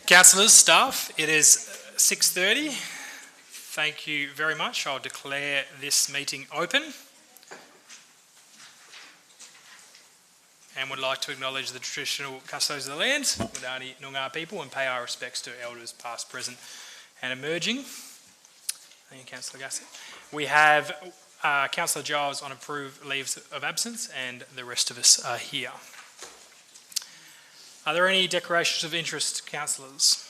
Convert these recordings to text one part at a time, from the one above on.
Councillors, staff, it is 6:30. Thank you very much. I'll declare this meeting open. And would like to acknowledge the traditional custodians of the land, Wadani Noongar people, and pay our respects to elders past, present and emerging. Thank you, Councillor Gassett. We have Councillor Giles on approved leaves of absence, and the rest of us are here. Are there any declarations of interest, councillors?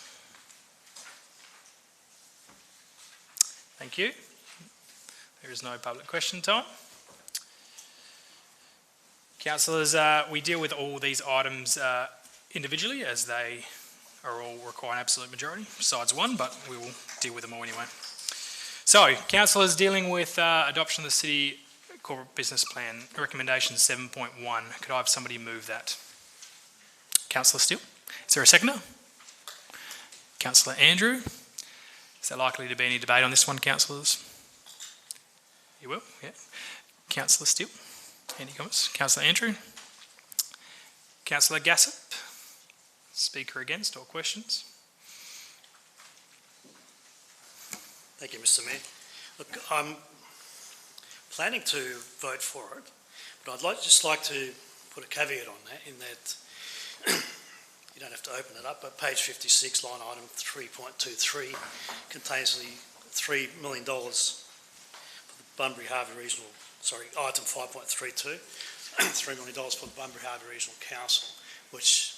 Thank you. There is no public question time. Councillors, we deal with all these items individually, as they are all require an absolute majority, besides one, but we will deal with them all anyway. So, councillors, dealing with adoption of the City Corporate Business Plan, recommendation 7.1. Could I have somebody move that? Councillor Steele. Is there a seconder? Councillor Andrew. Is there likely to be any debate on this one, councillors? You will? Yeah. Councillor Steele. Any comments? Councillor Andrew. Councillor Gassett. Speaker against or questions? Thank you, Mr. Mayor. Look, I'm planning to vote for it, but I'd just like to put a caveat on that, in that you don't have to open it up, but page 56, line item 3.23 contains the $3 million for the Bunbury Harvey Regional, item 5.32, $3 million for the Bunbury Harvey Regional Council, which,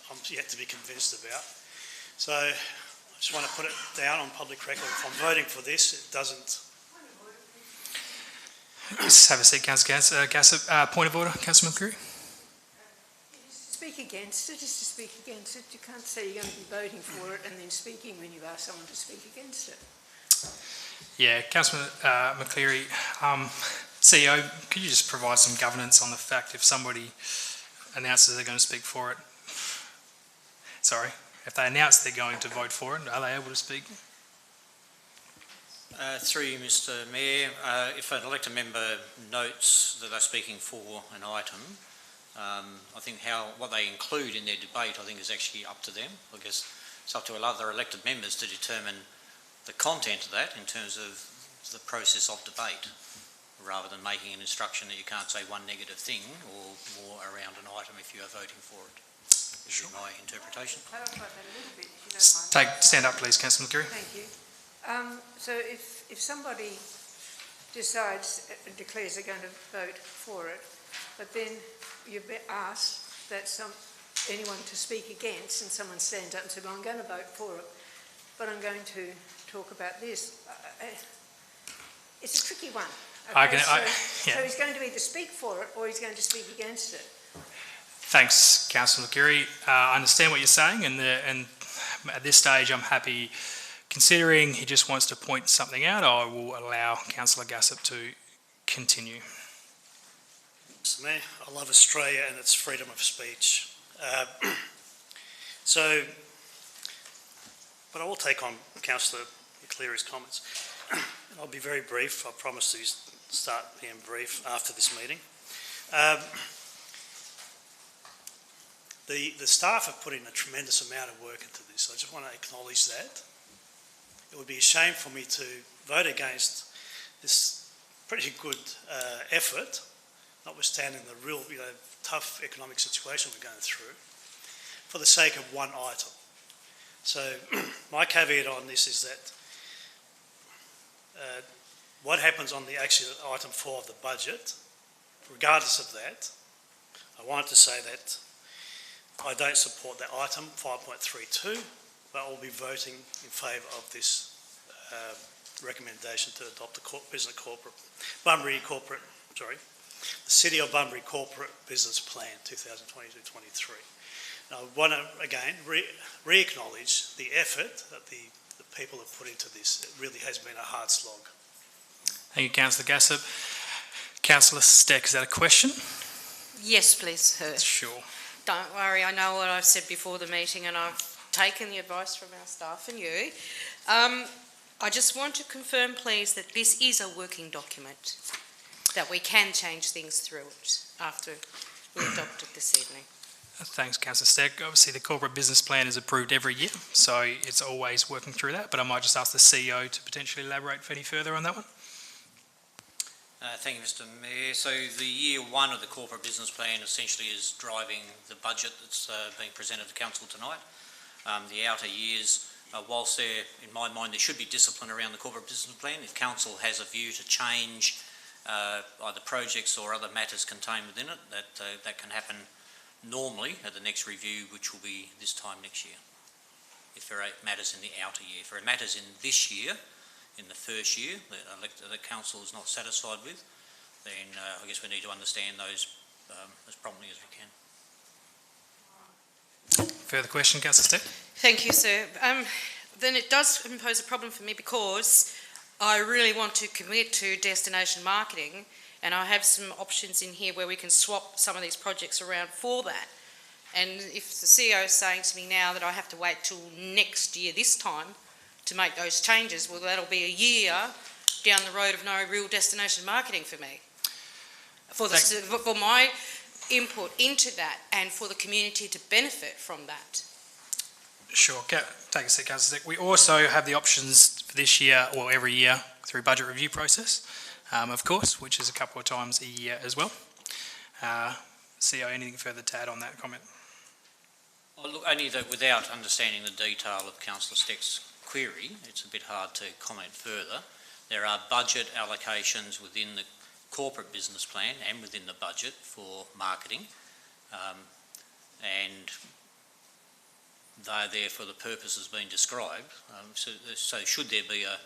I'm yet to be convinced about. So I just want to put it down on public record. If I'm voting for this, it doesn't. Just have a seat, Councillor Gassett. Point of order, Councillor McCreary. Speak against it is to speak against it. You can't say you're going to be voting for it and then speaking when you've asked someone to speak against it. Yeah, Councillor McCleary, CEO, could you just provide some governance on the fact if somebody announces they're going to speak for it? Sorry, if they announce they're going to vote for it, are they able to speak? Through you, Mr. Mayor, if an elected member notes that they're speaking for an item, I think what they include in their debate, I think, is actually up to them. I guess it's up to other elected members to determine the content of that in terms of the process of debate, rather than making an instruction that you can't say one negative thing or more around an item if you are voting for it. This is my interpretation. Clarify that a little bit, if you don't mind. Stand up, please, Councillor McCreary. Thank you. So if somebody decides and declares they're going to vote for it, but then you've been asked that anyone to speak against, and someone stands up and says, well, I'm going to vote for it, but I'm going to talk about this. It's a tricky one. Okay? So he's going to either speak for it or he's going to speak against it. Thanks, Councillor McCreary. I understand what you're saying, and at this stage I'm happy, considering he just wants to point something out, I will allow Councillor Gassett to continue. Mr. Mayor, I love Australia and its freedom of speech. But I will take on Councillor McCleary's comments. And I'll be very brief. I promise to start being brief after this meeting. The staff have put in a tremendous amount of work into this. I just want to acknowledge that. It would be a shame for me to vote against this pretty good effort, notwithstanding the real tough economic situation we're going through, for the sake of one item. So my caveat on this is that what happens on the actual item 4 of the budget, regardless of that, I wanted to say that I don't support that item 5.32, but I will be voting in favour of this recommendation to adopt the City of Bunbury Corporate Business Plan 2022-23. Now, I want to again re-acknowledge the effort that the people have put into this. It really has been a hard slog. Thank you, Councillor Gassett. Councillor Steck, is that a question? Yes, please, Herb. Sure. Don't worry, I know what I've said before the meeting and I've taken the advice from our staff and you. I just want to confirm, please, that this is a working document, that we can change things through it after we adopt it this evening. Thanks, Councillor Steck. Obviously, the corporate business plan is approved every year, so it's always working through that, but I might just ask the CEO to potentially elaborate any further on that one. Thank you, Mr Mayor. So the year one of the corporate business plan essentially is driving the budget that's being presented to Council tonight. The outer years, whilst there, in my mind, there should be discipline around the corporate business plan, if Council has a view to change either projects or other matters contained within it, that can happen normally at the next review, which will be this time next year. If there are matters in the outer year. If there are matters in this year, in the first year, that Council is not satisfied with, then I guess we need to understand those as promptly as we can. Further question, Councillor Steck? Thank you, sir. Then it does impose a problem for me because I really want to commit to destination marketing, and I have some options in here where we can swap some of these projects around for that. And if the CEO is saying to me now that I have to wait till next year this time to make those changes, well, that'll be a year down the road of no real destination marketing for me. For my input into that and for the community to benefit from that. Sure. Take a seat, Councillor Steck. We also have the options for this year, or every year, through budget review process, of course, which is a couple of times a year as well. CEO, anything further to add on that comment? Well, look, only that without understanding the detail of Councillor Steck's query, it's a bit hard to comment further. There are budget allocations within the corporate business plan and within the budget for marketing, and they're there for the purposes being described. So should there be a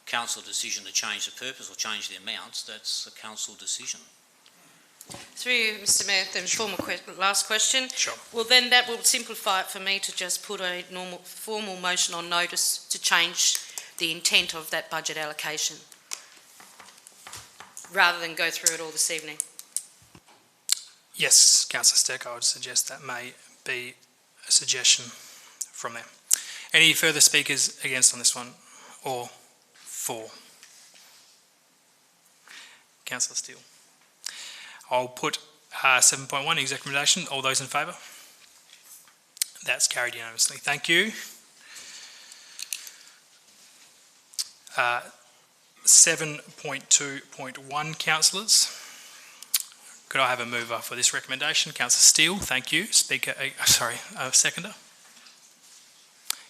council decision to change the purpose or change the amounts, that's a council decision. Through you, Mr Mayor, then last question. Sure. Well, then that will simplify it for me to just put a normal formal motion on notice to change the intent of that budget allocation, rather than go through it all this evening. Yes, Councillor Steck, I would suggest that may be a suggestion from there. Any further speakers against on this one, or for? Councillor Steele. I'll put 7.1, exec recommendation. All those in favour? That's carried unanimously. Thank you. 7.2.1, councillors. Could I have a mover for this recommendation? Councillor Steele, thank you. Seconder.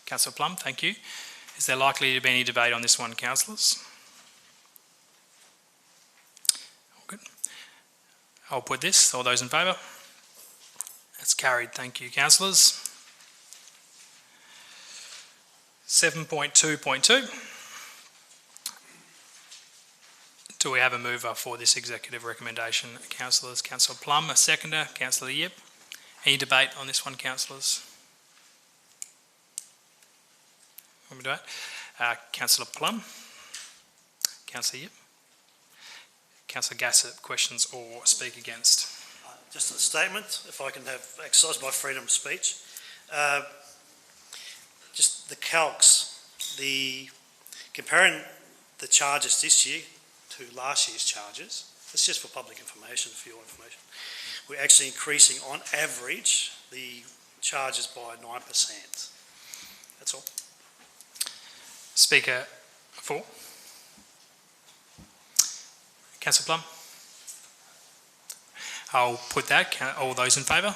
Councillor Plum, thank you. Is there likely to be any debate on this one, councillors? Good. I'll put this. All those in favour? That's carried. Thank you, councillors. 7.2.2. Do we have a mover for this executive recommendation? Councillors, Councillor Plum, a seconder. Councillor Yip. Any debate on this one, councillors? Want me to do it? Councillor Plum. Councillor Yip. Councillor Gassett, questions or speak against? Just a statement, if I can exercise my freedom of speech. Just the calcs, comparing the charges this year to last year's charges, it's just for public information, for your information. We're actually increasing on average the charges by 9%. That's all. Speaker 4. Councillor Plum. I'll put that. All those in favour?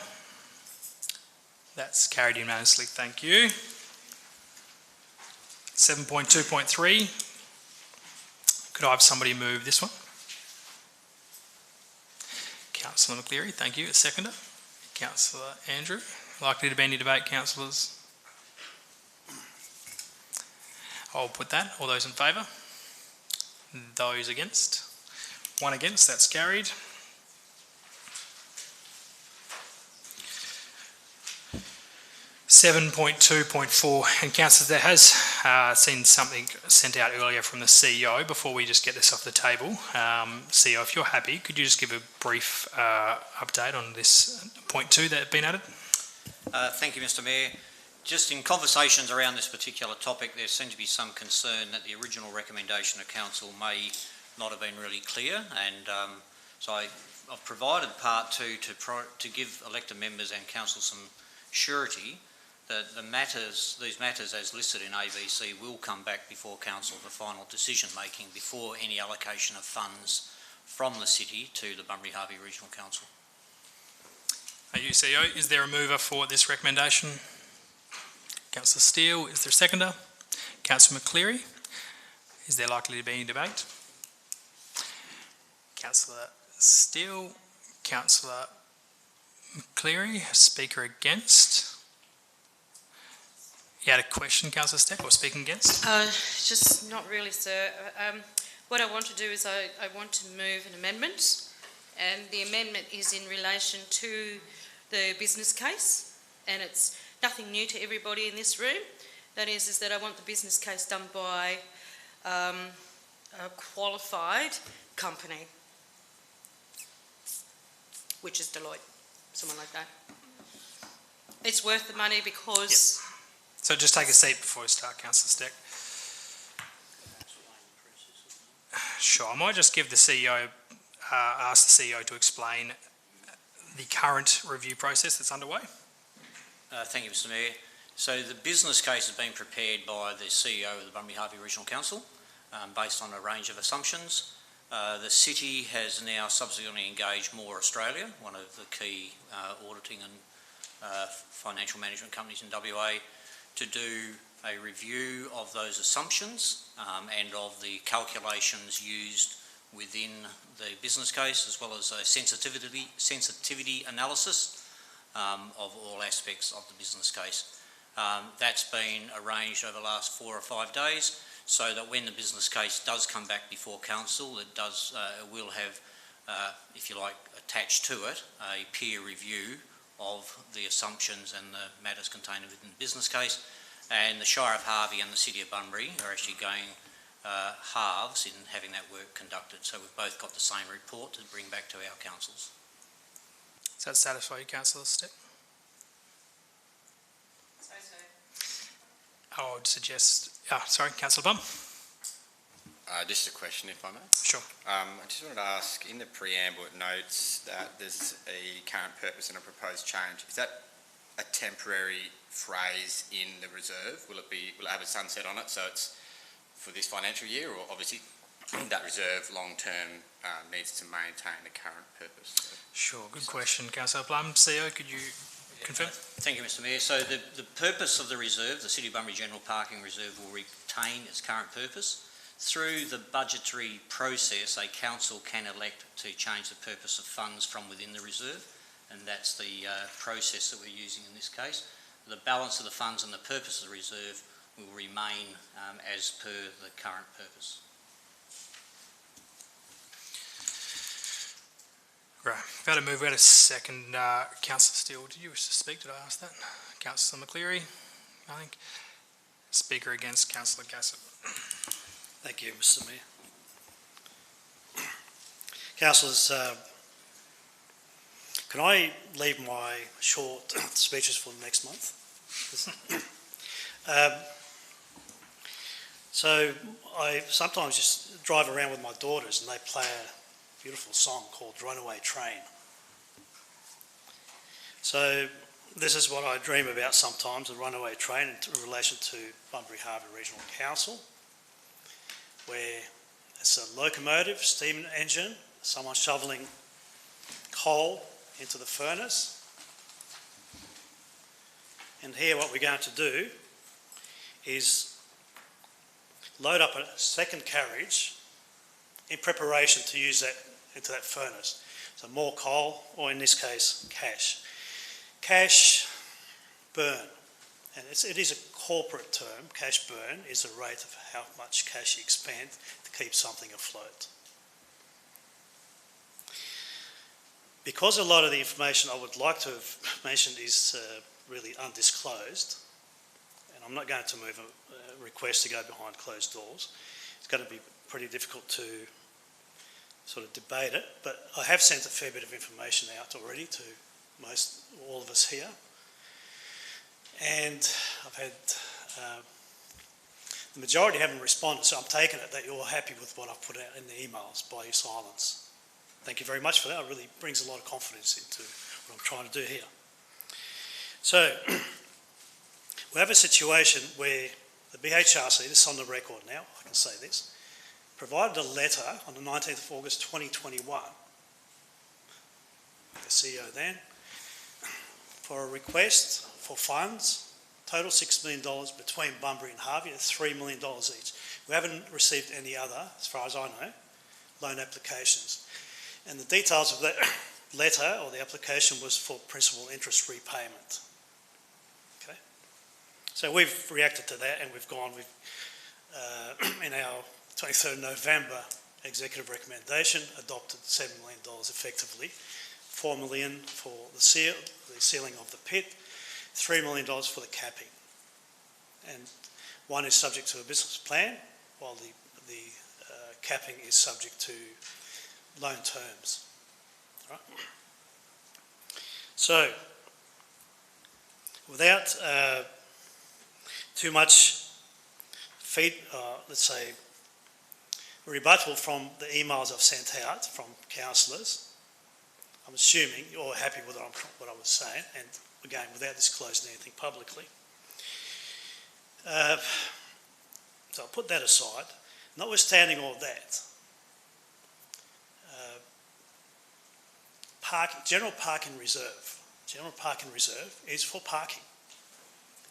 That's carried unanimously. Thank you. 7.2.3. Could I have somebody move this one? Councillor McCleary, thank you. A seconder. Councillor Andrew. Likely to be any debate, councillors? I'll put that. All those in favour? Those against? One against, that's carried. (7.2.4) and councillors, there has seen something sent out earlier from the CEO. Before we just get this off the table, CEO, if you're happy, could you just give a brief update on this point 2 that has been added? Thank you, Mr Mayor. Just in conversations around this particular topic, there seemed to be some concern that the original recommendation of council may not have been really clear, and so I've provided part two to give elected members and council some surety that these matters as listed in ABC will come back before council for final decision making before any allocation of funds from the city to the Bunbury Harvey Regional Council. Thank you, CEO. Is there a mover for this recommendation? Councillor Steele, is there a seconder? Councillor McCleary, is there likely to be any debate? Councillor Steele, Councillor McCleary, speaker against. You had a question, Councillor Steck, or speaking against? Just not really, sir. What I want to do is I want to move an amendment, and the amendment is in relation to the business case, and it's nothing new to everybody in this room. That is that I want the business case done by a qualified company, which is Deloitte, someone like that. It's worth the money because... So just take a seat before we start, Councillor Steck. Sure, I might just give the CEO, ask the CEO to explain the current review process that's underway. Thank you, Mr Mayor. So the business case has been prepared by the CEO of the Bunbury Harvey Regional Council based on a range of assumptions. The city has now subsequently engaged Moore Australia, one of the key auditing and financial management companies in WA, to do a review of those assumptions and of the calculations used within the business case, as well as a sensitivity analysis of all aspects of the business case. That's been arranged over the last 4 or 5 days, so that when the business case does come back before council, it will have, if you like, attached to it a peer review of the assumptions and the matters contained within the business case. And the Shire of Harvey and the City of Bunbury are actually going halves in having that work conducted. So we've both got the same report to bring back to our councils. Does that satisfy you, Councillor Steck? I would suggest... sorry, Councillor Bum. Just a question, if I may. Sure. I just wanted to ask, in the preamble it notes that there's a current purpose and a proposed change. Is that a temporary phrase in the reserve? Will it have a sunset on it, so it's for this financial year, or obviously that reserve long term needs to maintain the current purpose? Sure, good question, Councillor Plum. CEO, could you confirm? Thank you, Mr Mayor. So the purpose of the reserve, the City of Bunbury General Parking Reserve, will retain its current purpose. Through the budgetary process, a council can elect to change the purpose of funds from within the reserve, and that's the process that we're using in this case. The balance of the funds and the purpose of the reserve will remain as per the current purpose. Right, we've had a move, we had a second. Councillor Steele, did you wish to speak? Did I ask that? Councillor McCleary, I think. Speaker against, Councillor Gassett. Thank you, Mr Mayor. Councillors, can I leave my short speeches for next month? So I sometimes just drive around with my daughters and they play a beautiful song called Runaway Train. So this is what I dream about sometimes, a runaway train in relation to Bunbury Harvey Regional Council, where it's a locomotive, steam engine, someone shoveling coal into the furnace. And here what we're going to do is load up a second carriage in preparation to use that into that furnace. So more coal, or in this case, cash. Cash burn. And it is a corporate term. Cash burn is the rate of how much cash you expend to keep something afloat. Because a lot of the information I would like to have mentioned is really undisclosed, and I'm not going to move a request to go behind closed doors, it's going to be pretty difficult to sort of debate it, but I have sent a fair bit of information out already to all of us here. And I've had, the majority haven't responded, so I'm taking it that you're happy with what I've put out in the emails by your silence. thank you very much for that. It really brings a lot of confidence into what I'm trying to do here. So, we have a situation where the BHRC, this is on the record now, I can say this, provided a letter on the 19th of August 2021, the CEO then, for a request for funds, total $6 million between Bunbury and Harvey, at $3 million each. We haven't received any other, as far as I know, loan applications. And the details of that letter or the application was for principal interest repayment. Okay? So we've reacted to that and we've gone with, in our 23rd November executive recommendation, adopted $7 million effectively, $4 million for the sealing of the pit, $3 million for the capping. And one is subject to a business plan, while the capping is subject to loan terms. Right? So, without too much let's say, rebuttal from the emails I've sent out from councillors, I'm assuming you're all happy with what I was saying, and again, without disclosing anything publicly. So I'll put that aside. Notwithstanding all that, general parking reserve is for parking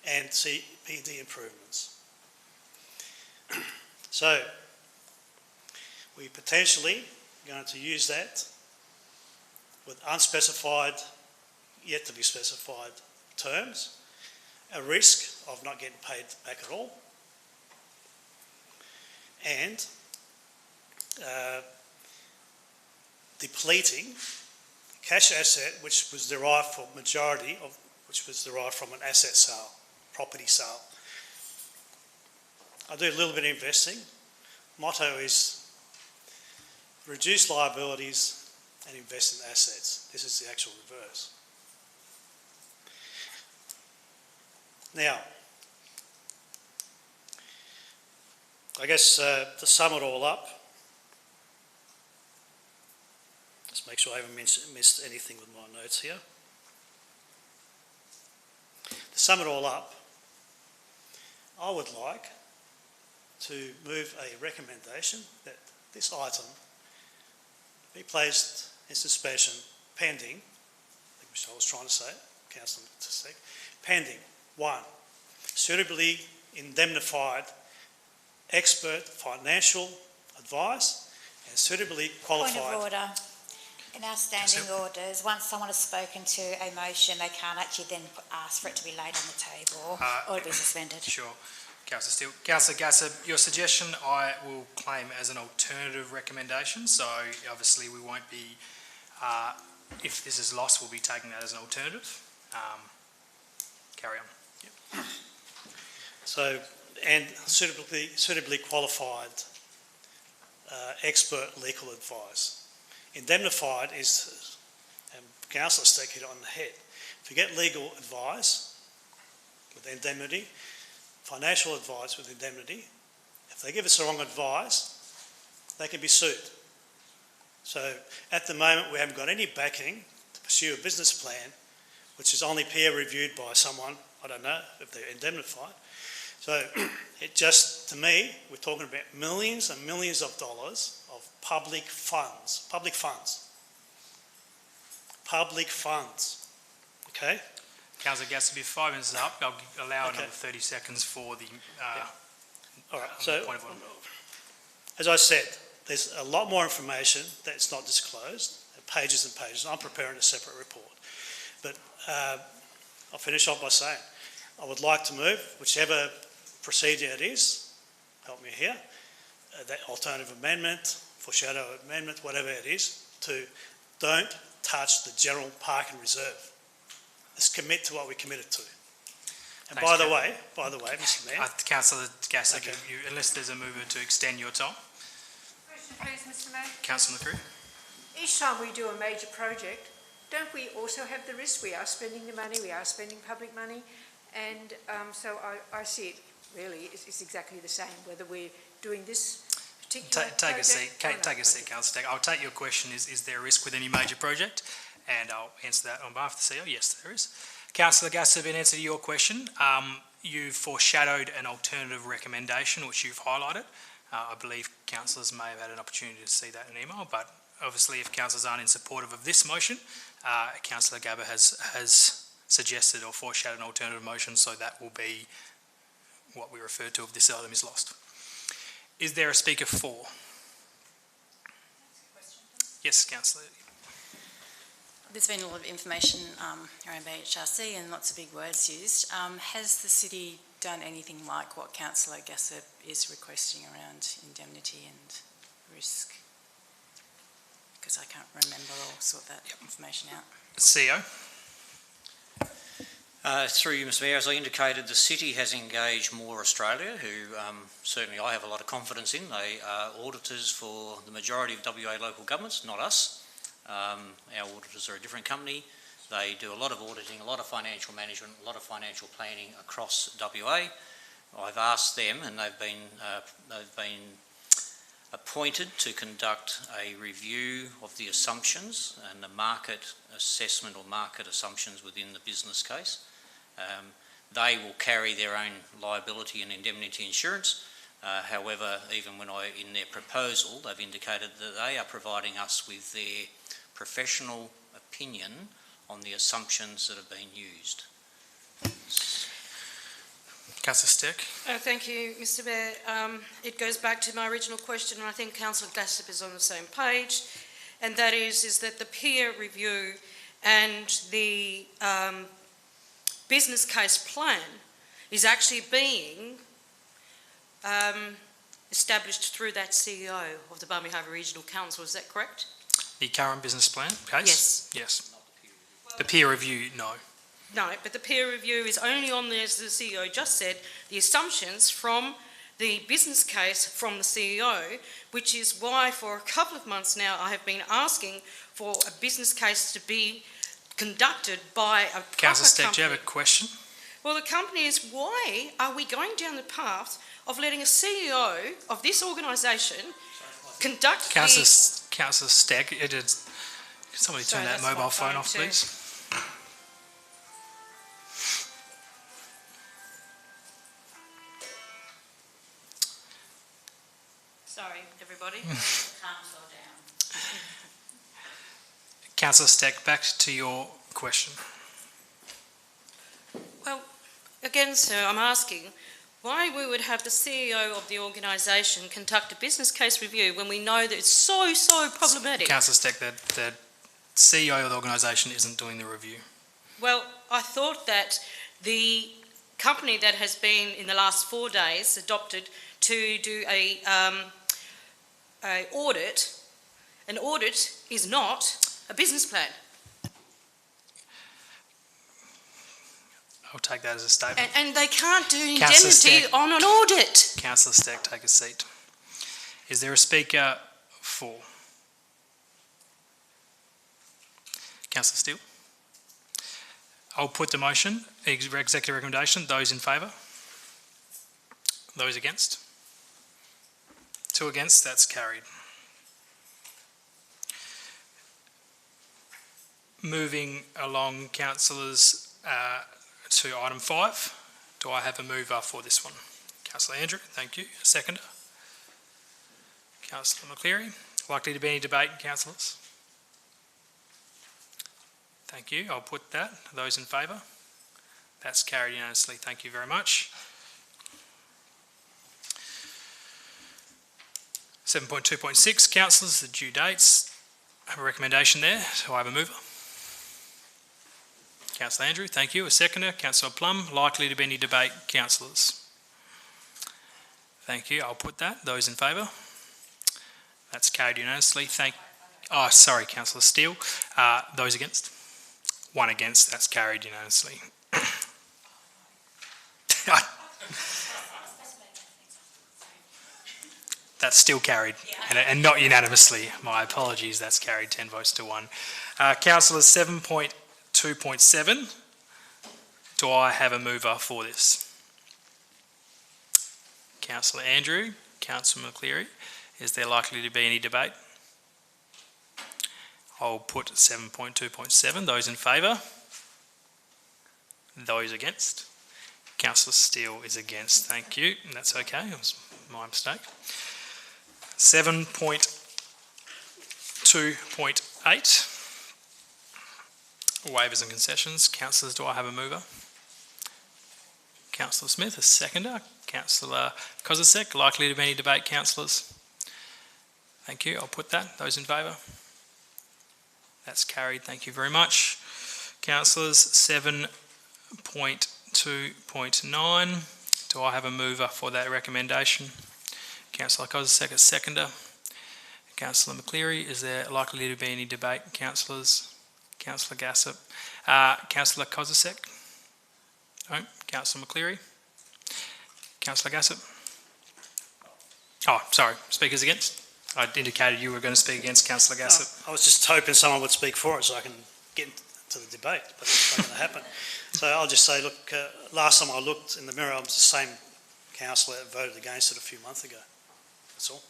and CPD improvements. So we potentially going to use that with unspecified, yet to be specified terms, a risk of not getting paid back at all, and depleting cash asset which was derived from from an asset sale, property sale. I do a little bit of investing. Motto is reduce liabilities and invest in assets. This is the actual reverse. Now, I guess to sum it all up, just make sure I haven't missed anything with my notes here. To sum it all up, I would like to move a recommendation that this item be placed in suspension pending, I think Michelle was trying to say, Councillor to say, pending, 1, suitably indemnified expert financial advice and suitably qualified. Point of order. In our standing orders, once someone has spoken to a motion, they can't actually then ask for it to be laid on the table or to be suspended. Sure. Councillor Steele. Councillor Gasser, your suggestion I will claim as an alternative recommendation, so obviously we won't be, if this is lost, we'll be taking that as an alternative. Carry on. Yep. So, and suitably qualified expert legal advice. Indemnified is, and Councillor Steck hit it on the head. If you get legal advice with indemnity, financial advice with indemnity, if they give us the wrong advice, they can be sued. So at the moment we haven't got any backing to pursue a business plan which is only peer reviewed by someone, I don't know if they're indemnified. So it just, to me, we're talking about millions and millions of dollars of public funds, okay? Councillor Gasser, before 5 minutes is up, I'll allow another 30 seconds for the All right, so point of order. as I said, there's a lot more information that's not disclosed, pages and pages. I'm preparing a separate report. But I'll finish off by saying I would like to move whichever procedure it is, help me here, that alternative amendment, foreshadow amendment, whatever it is, to don't touch the general parking reserve. Let's commit to what we committed to. And Thanks, by the way, Mr. Mayor. Councillor Gasser, Okay. unless there's a mover to extend your time. Question please, Mr Mayor. Councillor McCrew. Each time we do a major project, don't we also have the risk? We are spending the money, we are spending public money, and so I see it really, it's exactly the same, whether we're doing this particular Take a project seat, or no take a seat, project? Councillor Stack. I'll take your question, is there a risk with any major project? And I'll answer that on behalf of the CEO, yes, there is. Councillor Gassab, in answer to your question, you've foreshadowed an alternative recommendation, which you've highlighted. I believe councillors may have had an opportunity to see that in email, but obviously if councillors aren't in support of this motion, Councillor Gabba has suggested or foreshadowed an alternative motion, so that will be what we refer to if this item is lost. Is there a speaker for? Yes, Councillor. There's been a lot of information around BHRC and lots of big words used. Has the city done anything like what Councillor Gassab is requesting around indemnity and risk? Because I can't remember or sort that information out. CEO. Through you, Mr Mayor, as I indicated, the city has engaged Moore Australia, who certainly I have a lot of confidence in. They are auditors for the majority of WA local governments, not us. Our auditors are a different company. They do a lot of auditing, a lot of financial management, a lot of financial planning across WA. I've asked them, and they've been appointed to conduct a review of the assumptions and the market assessment or market assumptions within the business case. They will carry their own liability and indemnity insurance. However, even in their proposal, they've indicated that they are providing us with their professional opinion on the assumptions that have been used. Councillor Stack. Thank you, Mr Mayor. It goes back to my original question, and I think Councillor Gassab is on the same page, and that is that the peer review and the business case plan is actually being established through that CEO of the Barmy Harbour Regional Council. Is that correct? The current business plan case? Yes. Yes. The peer review, no. No, but the peer review is only on there, as the CEO just said, the assumptions from the business case from the CEO, which is why for a couple of months now I have been asking for a business case to be conducted by a proper Councillor Stack, company. do you have a question? Well, the company is, why are we going down the path of letting a CEO of this organisation conduct Councillor Stack, can somebody Sorry, turn that that's my mobile phone phone off, too. please? Sorry, everybody. Councillor Stack, back to your question. Well, again, sir, I'm asking why we would have the CEO of the organisation conduct a business case review when we know that it's so problematic. Councillor Stack, the CEO of the organisation isn't doing the review. Well, I thought that the company that has been in the last 4 days adopted to do an audit is not a business plan. I'll take that as a statement. And they can't do Councillor indemnity Stack. on an audit. Councillor Stack, take a seat. Is there a speaker for? Councillor Steele? I'll put the motion, executive recommendation. Those in favour? Those against? 2 against, that's carried. Moving along, councillors, to item 5. Do I have a mover for this one? Councillor Andrew, thank you. A seconder? Councillor McCleary. Likely to be any debate, councillors? Thank you. I'll put that. Those in favour? That's carried unanimously. Thank you very much. 7.2.6, councillors, the due dates. I have a recommendation there. Do I have a mover? Councillor Andrew, thank you. A seconder, Councillor Plum. Likely to be any debate, councillors? Thank you. I'll put that. Those in favour? That's carried unanimously. Sorry, Councillor Steele. Those against? 1 against. That's carried unanimously. That's still carried, and not unanimously. My apologies. That's carried 10 votes to 1. Councillors, 7.2.7. Do I have a mover for this? Councillor Andrew, Councillor McCleary. Is there likely to be any debate? I'll put 7.2.7. Those in favour? Those against? Councillor Steele is against. Thank you. That's okay. It was my mistake. 7.2.8. Waivers and concessions. Councillors, do I have a mover? Councillor Smith, a seconder. Councillor Kozisek, likely to be any debate, councillors? Thank you. I'll put that. Those in favour? That's carried. Thank you very much. Councillors, 7.2.9. Do I have a mover for that recommendation? Councillor Kozisek, a seconder. Councillor McCleary, is there likely to be any debate, councillors? Councillor Gassop. Councillor Kozisek? No. Councillor McCleary? Councillor Gassop? Oh, sorry. Speakers against? I indicated you were going to speak against Councillor Gassop. I was just hoping someone would speak for it so I can get to the debate, but it's not going to happen. So I'll just say, look, last time I looked in the mirror, I was the same councillor that voted against it a few months ago. That's all.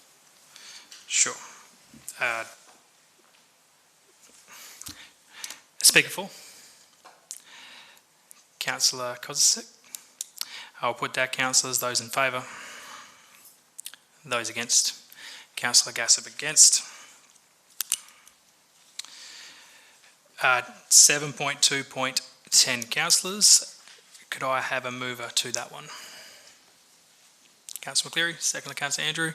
Sure. Speaker for? Councillor Kozisek? I'll put that. Councillors, those in favour? Those against? Councillor Gassop against. 7.2.10. Councillors, could I have a mover to that one? Councillor McCleary, second Councillor Andrew.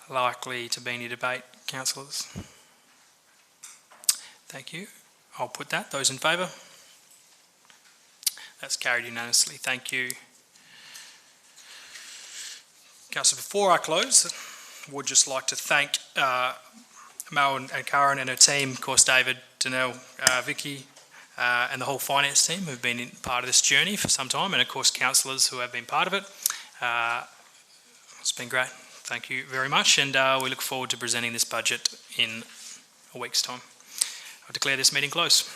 Likely to be any debate, councillors? Thank you. I'll put that. Those in favour? That's carried unanimously. Thank you. Councillor, before I close, I would just like to thank Mel and Karen and her team, of course David, Danelle, Vicky, and the whole finance team who've been part of this journey for some time, and of course councillors who have been part of it. It's been great. Thank you very much, and we look forward to presenting this budget in a week's time. I declare this meeting closed.